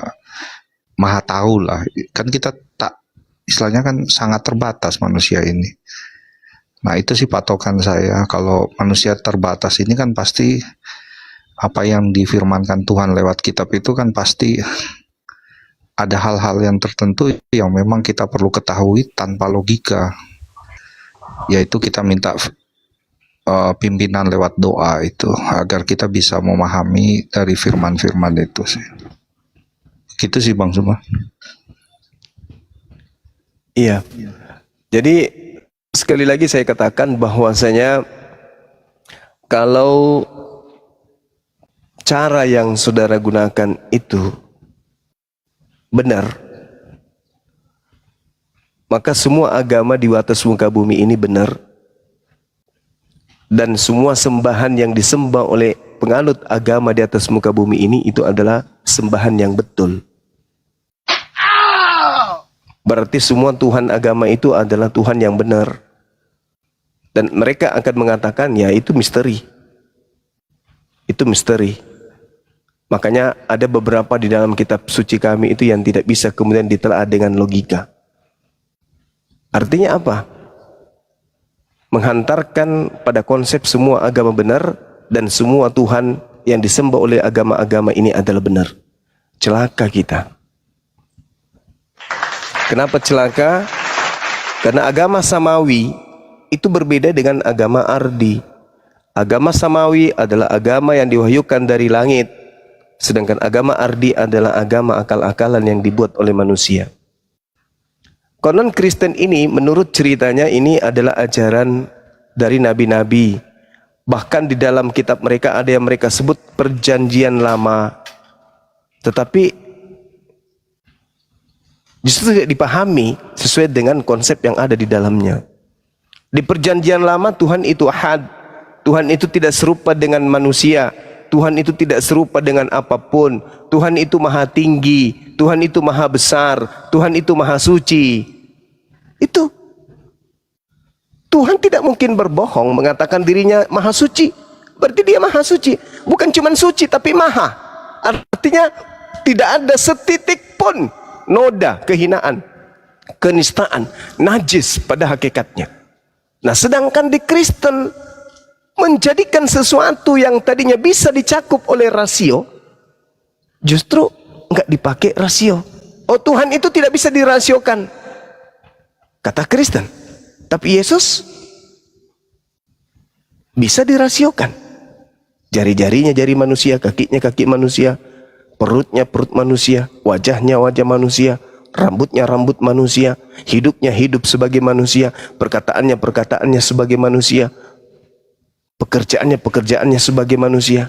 maha tahu lah kan, kita istilahnya kan sangat terbatas manusia ini. Nah itu sih patokan saya, kalau manusia terbatas ini kan pasti apa yang difirmankan Tuhan lewat kitab itu kan pasti ada hal-hal yang tertentu yang memang kita perlu ketahui tanpa logika, yaitu kita minta pimpinan lewat doa itu agar kita bisa memahami dari firman-firman itu sih. Gitu sih Bang Zuma. Iya. Jadi sekali lagi saya katakan bahwasanya kalau cara yang saudara gunakan itu benar, maka semua agama di atas muka bumi ini benar. Dan semua sembahan yang disembah oleh penganut agama di atas muka bumi ini itu adalah sembahan yang betul. Berarti semua Tuhan agama itu adalah Tuhan yang benar. Dan mereka akan mengatakan ya itu misteri. Itu misteri. Makanya ada beberapa di dalam kitab suci kami itu yang tidak bisa kemudian ditelaah dengan logika. Artinya apa? Menghantarkan pada konsep semua agama benar dan semua Tuhan yang disembah oleh agama-agama ini adalah benar. Celaka kita. Kenapa celaka? Karena agama samawi itu berbeda dengan agama ardi. Agama samawi adalah agama yang diwahyukan dari langit, sedangkan agama ardi adalah agama akal-akalan yang dibuat oleh manusia. Konon Kristen ini menurut ceritanya ini adalah ajaran dari nabi-nabi. Bahkan di dalam kitab mereka ada yang mereka sebut perjanjian lama. Tetapi justru tidak dipahami sesuai dengan konsep yang ada di dalamnya. Di perjanjian lama Tuhan itu ahad. Tuhan itu tidak serupa dengan manusia. Tuhan itu tidak serupa dengan apapun. Tuhan itu maha tinggi. Tuhan itu maha besar. Tuhan itu maha suci. Itu Tuhan tidak mungkin berbohong mengatakan dirinya maha suci. Berarti dia maha suci. Bukan cuma suci tapi maha. Artinya tidak ada setitik pun noda kehinaan, kenistaan, najis pada hakikatnya. Nah, sedangkan di Kristen menjadikan sesuatu yang tadinya bisa dicakup oleh rasio, justru nggak dipakai rasio. Oh, Tuhan itu tidak bisa dirasiokan, kata Kristen. Tapi Yesus bisa dirasiokan. Jari-jarinya jari manusia, kakinya kaki manusia, perutnya perut manusia, wajahnya wajah manusia, rambutnya rambut manusia, hidupnya hidup sebagai manusia, perkataannya sebagai manusia, pekerjaannya sebagai manusia,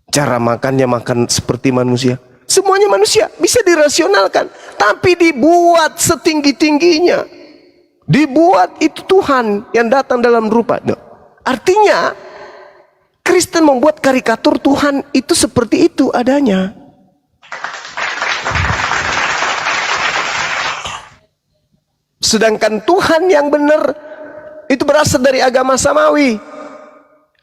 cara makannya makan seperti manusia. Semuanya manusia, bisa dirasionalkan, tapi dibuat setinggi-tingginya. Dibuat itu Tuhan yang datang dalam rupa. Artinya Kristen membuat karikatur Tuhan itu seperti itu adanya. Sedangkan Tuhan yang benar itu berasal dari agama samawi.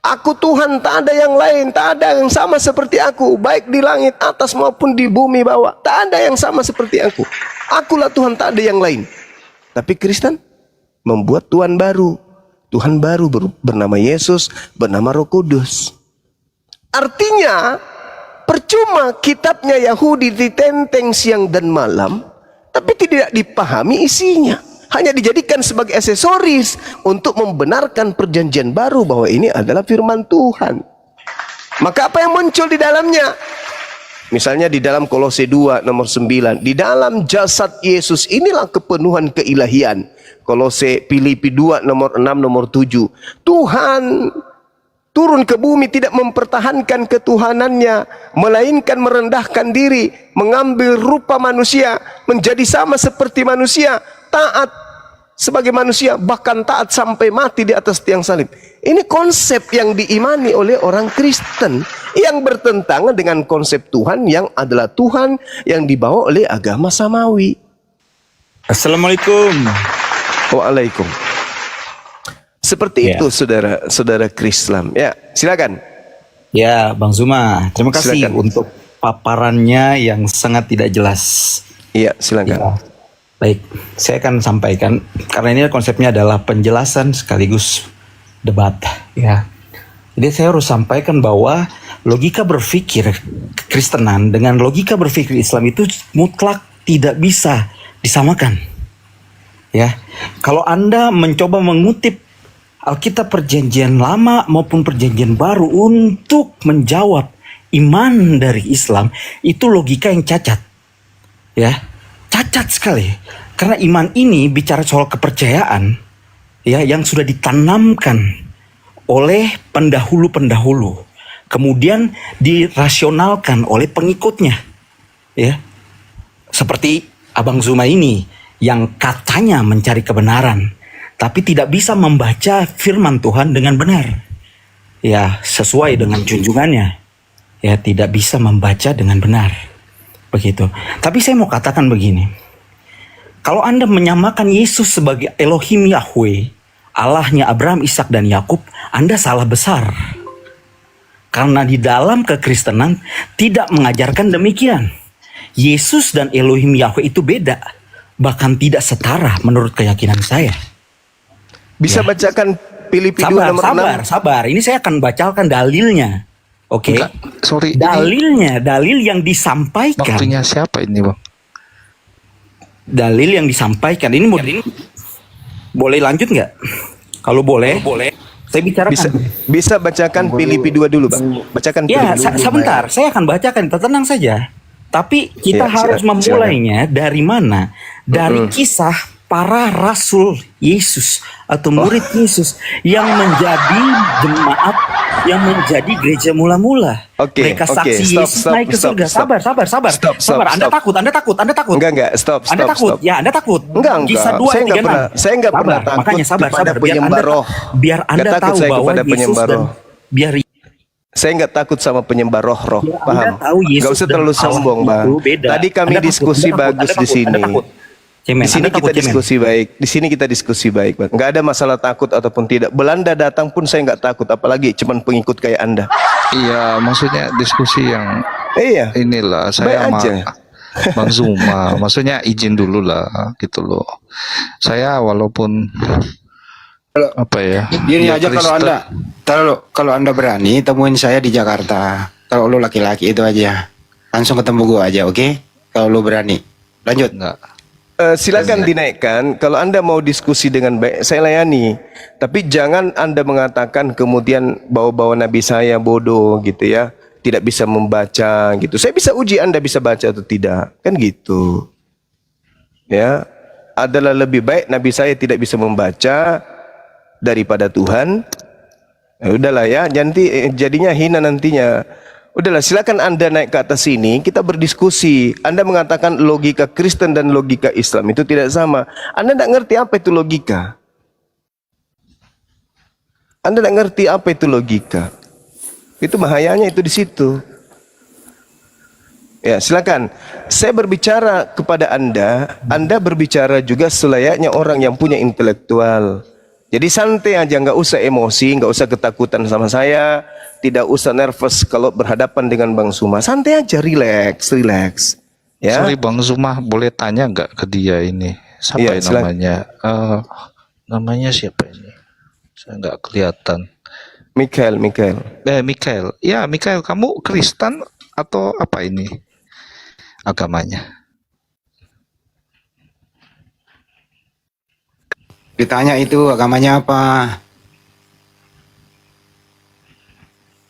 Aku Tuhan, tak ada yang lain, tak ada yang sama seperti aku, baik di langit atas maupun di bumi bawah. Tak ada yang sama seperti aku. Akulah Tuhan, tak ada yang lain. Tapi Kristen membuat Tuhan baru. Tuhan baru bernama Yesus, bernama Roh Kudus. Artinya percuma kitabnya Yahudi ditenteng siang dan malam, tapi tidak dipahami isinya. Hanya dijadikan sebagai aksesoris untuk membenarkan perjanjian baru bahwa ini adalah firman Tuhan. Maka apa yang muncul di dalamnya? Misalnya di dalam Kolose 2 nomor 9, di dalam jasad Yesus inilah kepenuhan keilahian. Kolose Filipi 2 nomor 6 nomor 7. Tuhan turun ke bumi tidak mempertahankan ketuhanannya, melainkan merendahkan diri, mengambil rupa manusia, menjadi sama seperti manusia, taat sebagai manusia, bahkan taat sampai mati di atas tiang salib. Ini konsep yang diimani oleh orang Kristen yang bertentangan dengan konsep Tuhan yang adalah Tuhan yang dibawa oleh agama samawi. Assalamualaikum. Waalaikum. Seperti itu saudara Krislam. Ya, silakan. Ya, Bang Zuma, terima kasih Silakan. untuk paparannya yang sangat tidak jelas. Iya, silakan. Ya. Baik, saya akan sampaikan karena ini konsepnya adalah penjelasan sekaligus debat. Ya, jadi saya harus sampaikan bahwa logika berpikir Kristenan dengan logika berpikir Islam itu mutlak tidak bisa disamakan. Ya, kalau Anda mencoba mengutip Alkitab Perjanjian Lama maupun Perjanjian Baru untuk menjawab iman dari Islam, itu logika yang cacat. Ya, cacat sekali. Karena iman ini bicara soal kepercayaan ya yang sudah ditanamkan oleh pendahulu-pendahulu. Kemudian dirasionalkan oleh pengikutnya. Ya. Seperti Abang Zuma ini yang katanya mencari kebenaran, tapi tidak bisa membaca firman Tuhan dengan benar. Ya, sesuai dengan junjungannya. Ya, tidak bisa membaca dengan benar. Begitu. Tapi saya mau katakan begini. Kalau Anda menyamakan Yesus sebagai Elohim Yahweh, Allahnya Abraham, Ishak dan Yakub, Anda salah besar. Karena di dalam kekristenan tidak mengajarkan demikian. Yesus dan Elohim Yahweh itu beda. Bahkan tidak setara menurut keyakinan saya. Bisa bacakan Filipi 2 nomor 6. Sabar. Ini saya akan bacakan dalilnya. Oke. Enggak, sorry. Dalil yang disampaikan. Waktunya siapa ini, Bang? Dalil yang disampaikan ini boleh lanjut nggak? Kalau boleh. Saya bicarakan. Bisa bacakan Filipi 2 dulu, Bang. Bacakan Ya, Filipi 2. sebentar. Saya akan bacakan. Tenang saja. Tapi kita Ya, harus silakan. memulainya dari mana? Dari kisah para rasul Yesus atau murid Yesus yang menjadi jemaat, yang menjadi gereja mula-mula. Mereka saksi Yesus naik ke surga. Sabar. Sabar. Anda takut. Enggak, stop. Anda takut. Ya, Anda takut. Enggak. Kisah 2 Saya enggak pernah takut Makanya sabar. penyembah roh. Biar Anda Enggak takut tahu saya bahwa kepada Yesus penyembah dan roh. biar Saya enggak takut sama penyembah roh. Ya, Paham? Anda tahu Yesus Enggak usah dan terlalu Allah sombong, itu Bang. beda. Tadi kami Anda takut, diskusi Anda bagus takut, di sini. Anda takut. Cemen, Di sini Anda kita takut, Cemen. diskusi baik. Di sini kita diskusi baik, Bang. Enggak ada masalah takut ataupun tidak. Belanda datang pun saya enggak takut, apalagi cuman pengikut kayak Anda. Iya, maksudnya diskusi yang Iya, inilah baik saya aja. Bang Zuma, maksudnya izin dulu lah gitu loh. Saya walaupun apa ya, Gini ya aja, kalau Kristen, kalau anda berani temuin saya di Jakarta. Kalau lu laki-laki itu aja, langsung ketemu gua aja, oke? Kalau lu berani, lanjut. enggak. Silakan dinaikkan. Kalau Anda mau diskusi dengan baik, saya layani. Tapi jangan Anda mengatakan kemudian bawa-bawa Nabi saya bodoh gitu ya. Tidak bisa membaca gitu. Saya bisa uji Anda bisa baca atau tidak. Kan gitu. Ya. Adalah lebih baik Nabi saya tidak bisa membaca daripada Tuhan. Ya udahlah ya, nanti jadinya hina nantinya. Udahlah, silakan Anda naik ke atas sini, kita berdiskusi. Anda mengatakan logika Kristen dan logika Islam itu tidak sama. Anda tidak ngerti apa itu logika. Anda tidak ngerti apa itu logika. Itu bahayanya itu di situ. Ya, silakan. Saya berbicara kepada Anda berbicara juga selayaknya orang yang punya intelektual. Jadi santai aja, nggak usah emosi, nggak usah ketakutan sama saya, tidak usah nervous kalau berhadapan dengan Bang Suma. Santai aja, relax. Ya. Sorry Bang Zuma, boleh tanya nggak ke dia ini? Siapa Iya, ya silakan. namanya? Namanya siapa ini? Saya nggak kelihatan. Mikael. Mikael. Ya, Mikael, kamu Kristen atau apa ini agamanya? Ditanya itu agamanya apa?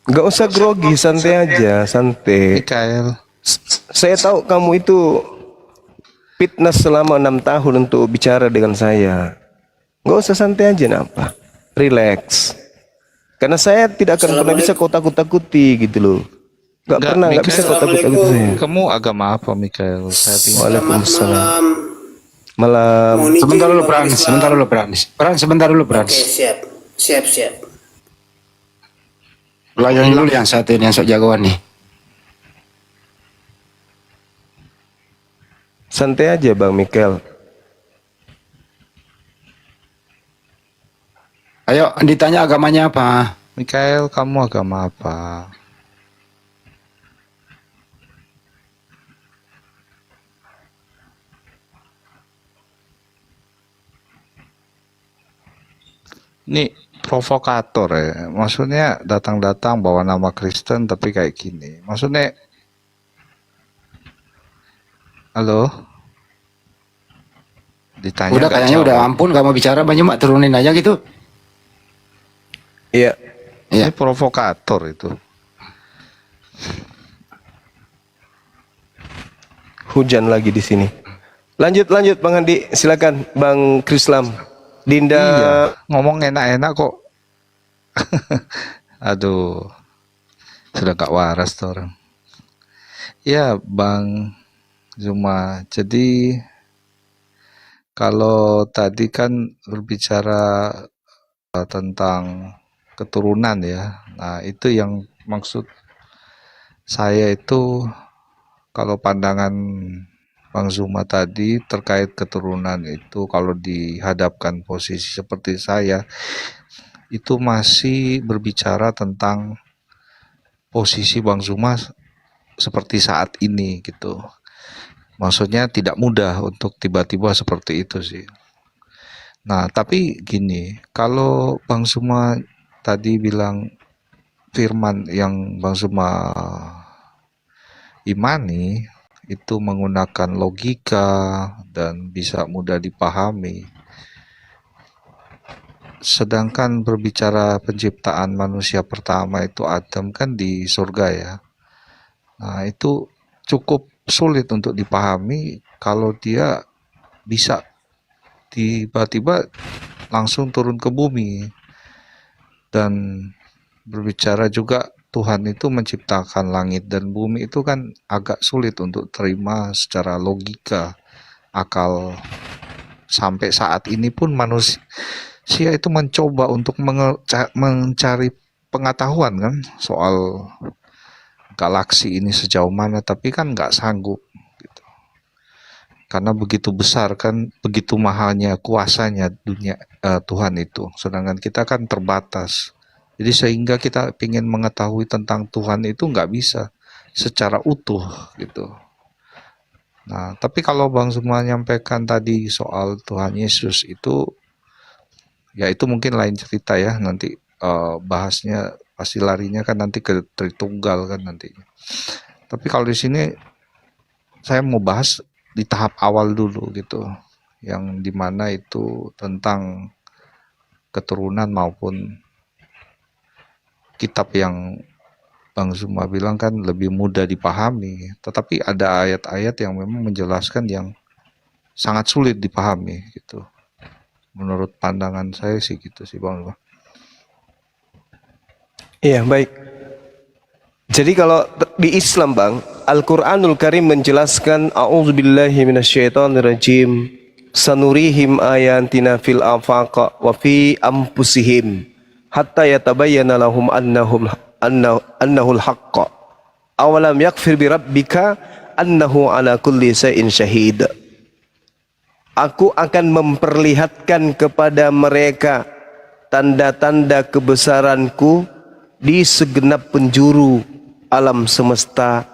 Nggak usah grogi, santai aja, santai. Mikael. Saya tahu kamu itu fitness selama 6 tahun untuk bicara dengan saya. Nggak usah, santai aja, napa? Relax. Karena saya tidak akan pernah bisa kau takut-takuti gitu loh. Nggak bisa kau takut-takuti saya. Kamu agama apa, Mikael? Saya bingung. Waalaikumsalam. Malam. Sebentar dulu, sebentar dulu, Frans. Siap. Layani dulu yang satu ini, yang sok jagoan nih. Santai aja Bang Mikael. Ayo, ditanya agamanya apa? Mikael, kamu agama apa? Ini provokator ya. Maksudnya datang-datang bawa nama Kristen tapi kayak gini. Maksudnya, halo? Ditanya Udah, nggak kayaknya udah jawab. ampun kamu bicara, banyak mak turunin aja gitu. Iya. Ini provokator itu. Hujan lagi di sini. Lanjut Bang Andi, silakan Bang Krislam. Dinda. Iya, ngomong enak-enak kok. Aduh, sudah gak waras tuh orang. Ya, Bang Zuma. Jadi kalau tadi kan berbicara tentang keturunan ya. Nah, itu yang maksud saya itu, kalau pandangan Bang Zuma tadi terkait keturunan itu, kalau dihadapkan posisi seperti saya, itu masih berbicara tentang posisi Bang Zuma seperti saat ini gitu. Maksudnya tidak mudah untuk tiba-tiba seperti itu sih. Nah, tapi gini, kalau Bang Zuma tadi bilang firman yang Bang Zuma imani itu menggunakan logika dan bisa mudah dipahami. Sedangkan berbicara penciptaan manusia pertama itu Adam kan di surga ya. Nah, itu cukup sulit untuk dipahami kalau dia bisa tiba-tiba langsung turun ke bumi. Dan berbicara juga Tuhan itu menciptakan langit dan bumi itu kan agak sulit untuk terima secara logika akal. Sampai saat ini pun manusia itu mencoba untuk mencari pengetahuan kan soal galaksi ini sejauh mana, tapi kan nggak sanggup gitu. Karena begitu besar kan, begitu mahalnya kuasanya dunia Tuhan itu, sedangkan kita kan terbatas. Jadi sehingga kita ingin mengetahui tentang Tuhan itu nggak bisa. secara utuh gitu. Nah, tapi kalau Bang Suma nyampaikan tadi soal Tuhan Yesus itu, ya itu mungkin lain cerita ya, nanti bahasnya pasti larinya kan nanti ke Tritunggal kan nantinya. Tapi kalau di sini saya mau bahas di tahap awal dulu gitu, yang dimana itu tentang keturunan maupun kitab yang Bang Zuma bilang kan lebih mudah dipahami, tetapi ada ayat-ayat yang memang menjelaskan yang sangat sulit dipahami gitu. Menurut pandangan saya sih gitu sih Bang Zuma. Iya, baik. Jadi kalau di Islam, Bang, Al-Qur'anul Karim menjelaskan a'udzubillahi minasyaitonirrajim, sanurihim ayatina fil afaq wa fi anfusihim hatta yatabayyana lahum annahul haqq. Awalam yakfir bi rabbika annahu ala kulli shay'in syahid. Aku akan memperlihatkan kepada mereka tanda-tanda kebesaranku di segenap penjuru alam semesta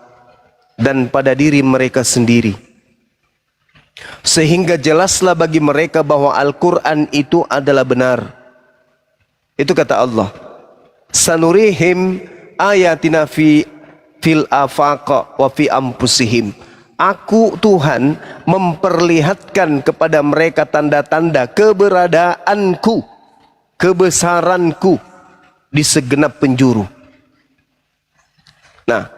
dan pada diri mereka sendiri, sehingga jelaslah bagi mereka bahwa Al-Quran itu adalah benar. Itu kata Allah, sanurihim ayatina fil afaq wa fi anfusihim. Aku Tuhan memperlihatkan kepada mereka tanda-tanda keberadaanku, kebesaranku di segenap penjuru. Nah,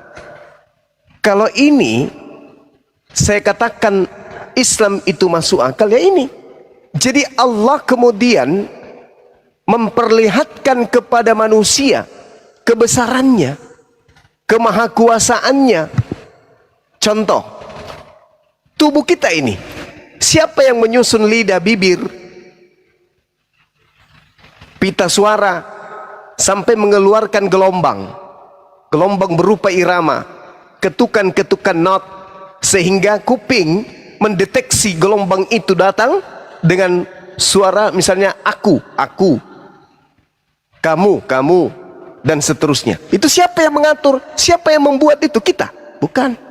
kalau ini saya katakan Islam itu masuk akal ya ini. Jadi Allah kemudian memperlihatkan kepada manusia kebesarannya, kemahakuasaannya. Contoh, tubuh kita ini, siapa yang menyusun lidah, bibir, pita suara sampai mengeluarkan gelombang berupa irama, ketukan-ketukan not, sehingga kuping mendeteksi gelombang itu datang dengan suara misalnya aku, kamu, dan seterusnya. Itu siapa yang mengatur? Siapa yang membuat itu? Kita? Bukan.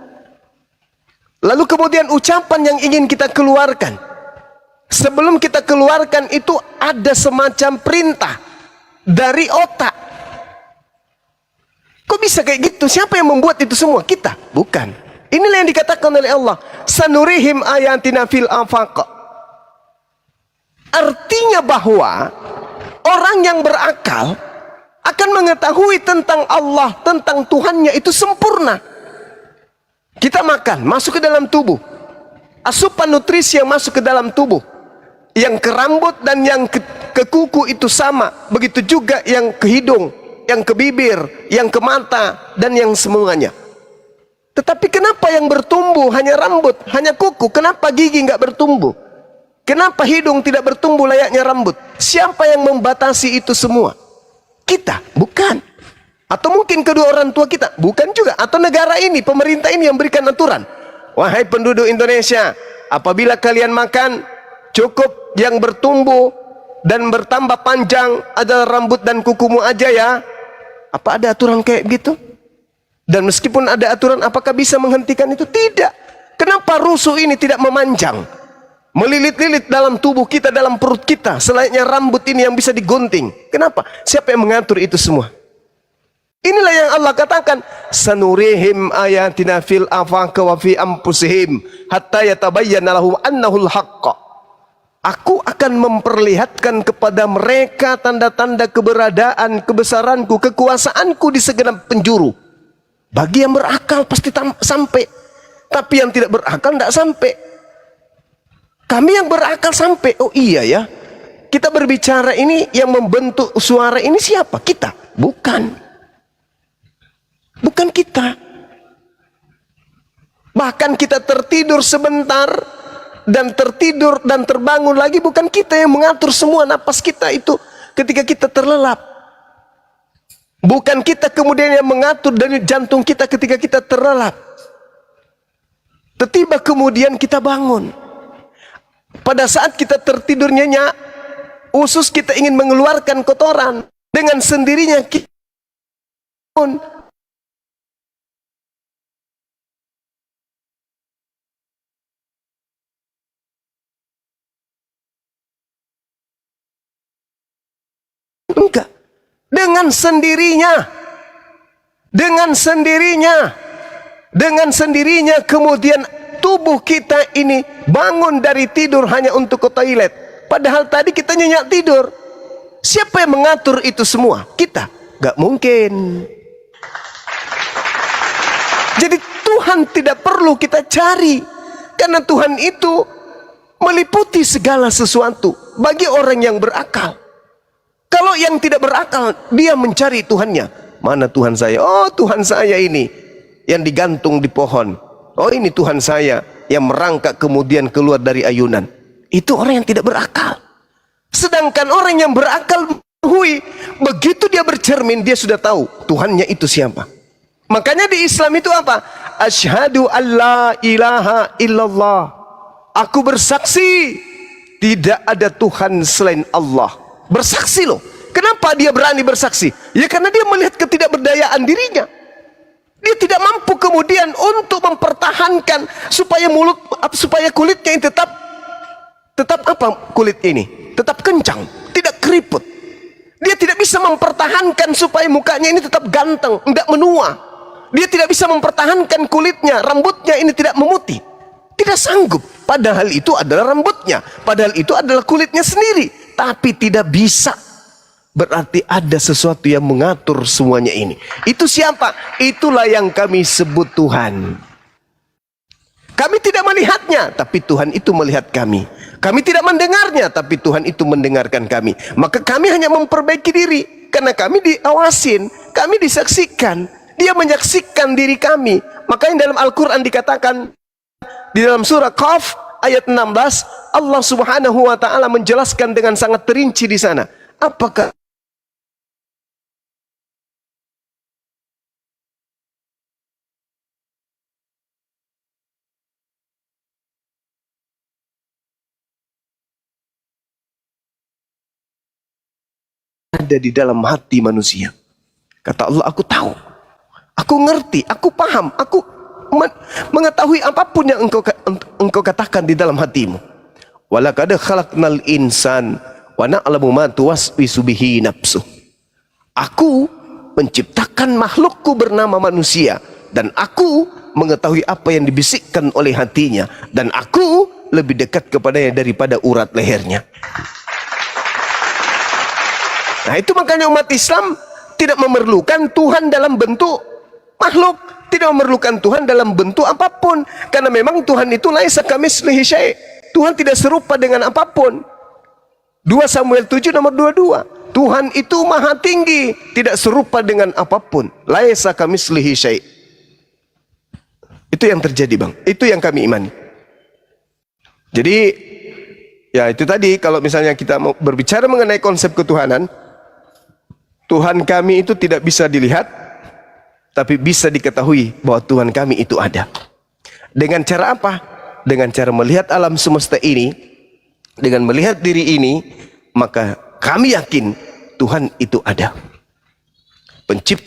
Lalu kemudian ucapan yang ingin kita keluarkan, sebelum kita keluarkan itu ada semacam perintah dari otak. Kok bisa kayak gitu? Siapa yang membuat itu semua? Kita? Bukan. Inilah yang dikatakan oleh Allah, sanurihim ayatina fil afaq. Artinya bahwa orang yang berakal akan mengetahui tentang Allah, tentang Tuhannya itu sempurna. Kita makan, masuk ke dalam tubuh. Asupan nutrisi yang masuk ke dalam tubuh, yang ke rambut dan yang ke kuku itu sama. Begitu juga yang ke hidung, yang ke bibir, yang ke mata, dan yang semuanya. Tetapi kenapa yang bertumbuh hanya rambut, hanya kuku? Kenapa gigi nggak bertumbuh? Kenapa hidung tidak bertumbuh layaknya rambut? Siapa yang membatasi itu semua? Kita? Bukan. Atau mungkin kedua orang tua kita? Bukan juga. Atau negara ini, pemerintah ini yang berikan aturan. Wahai penduduk Indonesia, apabila kalian makan, cukup yang bertumbuh dan bertambah panjang adalah rambut dan kukumu aja ya. Apa ada aturan kayak gitu? Dan meskipun ada aturan, apakah bisa menghentikan itu? Tidak. Kenapa rusuh ini tidak memanjang, melilit-lilit dalam tubuh kita, dalam perut kita, selayaknya rambut ini yang bisa digunting? Kenapa? Siapa yang mengatur itu semua? Inilah yang Allah katakan, sanurihim ayatina fil afaq wa fi anfusihim hatta yatabayyana lahum annahul haqq. Aku akan memperlihatkan kepada mereka tanda-tanda keberadaan, kebesaranku, kekuasaanku di segenap penjuru. Bagi yang berakal pasti sampai. Tapi yang tidak berakal tidak sampai. Kami yang berakal sampai. Oh iya ya, kita berbicara ini, yang membentuk suara ini siapa? Kita? Bukan. Bukan kita. Bahkan kita tertidur sebentar dan tertidur dan terbangun lagi, bukan kita yang mengatur semua napas kita itu ketika kita terlelap. Bukan kita kemudian yang mengatur dari jantung kita ketika kita terlelap. Tiba-tiba kemudian kita bangun. Pada saat kita tertidur nyenyak, usus kita ingin mengeluarkan kotoran, dengan sendirinya kita bangun. Dengan sendirinya. Dengan sendirinya kemudian tubuh kita ini bangun dari tidur hanya untuk ke toilet. Padahal tadi kita nyenyak tidur. Siapa yang mengatur itu semua? Kita. Gak mungkin. Jadi Tuhan tidak perlu kita cari. Karena Tuhan itu meliputi segala sesuatu bagi orang yang berakal. Kalau yang tidak berakal, dia mencari Tuhannya. Mana Tuhan saya? Oh, Tuhan saya ini yang digantung di pohon. Oh, ini Tuhan saya yang merangkak kemudian keluar dari ayunan. Itu orang yang tidak berakal. Sedangkan orang yang berakal, begitu dia bercermin, dia sudah tahu Tuhannya itu siapa. Makanya di Islam itu apa? Asyhadu alla ilaha illallah. Aku bersaksi tidak ada Tuhan selain Allah. Bersaksi loh. Kenapa dia berani bersaksi? Ya karena dia melihat ketidakberdayaan dirinya. Dia tidak mampu kemudian untuk mempertahankan supaya kulitnya ini tetap apa kulit ini? Tetap kencang, tidak keriput. Dia tidak bisa mempertahankan supaya mukanya ini tetap ganteng, tidak menua. Dia tidak bisa mempertahankan kulitnya, rambutnya ini tidak memutih. Tidak sanggup. Padahal itu adalah rambutnya. Padahal itu adalah kulitnya sendiri. Tapi tidak bisa. Berarti ada sesuatu yang mengatur semuanya ini. Itu siapa? Itulah yang kami sebut Tuhan. Kami tidak melihatnya, tapi Tuhan itu melihat kami. Kami tidak mendengarnya, tapi Tuhan itu mendengarkan kami. Maka kami hanya memperbaiki diri. Karena kami diawasin, kami disaksikan. Dia menyaksikan diri kami. Makanya dalam Al-Quran dikatakan, di dalam surah Qaf ayat 16, Allah Subhanahu wa taala menjelaskan dengan sangat terinci di sana. Apakah ada di dalam hati manusia? Kata Allah, aku tahu, aku ngerti, aku paham, aku mengetahui apapun yang engkau katakan di dalam hatimu. Walaqad khalaqnal insan wa na'lamu ma tuwaswisu bihi nafsuh. Aku menciptakan makhlukku bernama manusia, dan aku mengetahui apa yang dibisikkan oleh hatinya, dan aku lebih dekat kepadanya daripada urat lehernya. Nah, itu makanya umat Islam tidak memerlukan Tuhan dalam bentuk makhluk, tidak memerlukan Tuhan dalam bentuk apapun, karena memang Tuhan itu laisa kamitslihi syai'. Tuhan tidak serupa dengan apapun. 2 Samuel 7 nomor 22. Tuhan itu maha tinggi, tidak serupa dengan apapun. Laisa kamitslihi syai'. Itu yang terjadi, Bang. Itu yang kami imani. Jadi ya itu tadi, kalau misalnya kita mau berbicara mengenai konsep ketuhanan, Tuhan kami itu tidak bisa dilihat, tapi bisa diketahui bahwa Tuhan kami itu ada. Dengan cara apa? Dengan cara melihat alam semesta ini, dengan melihat diri ini, maka kami yakin Tuhan itu ada. Pencipta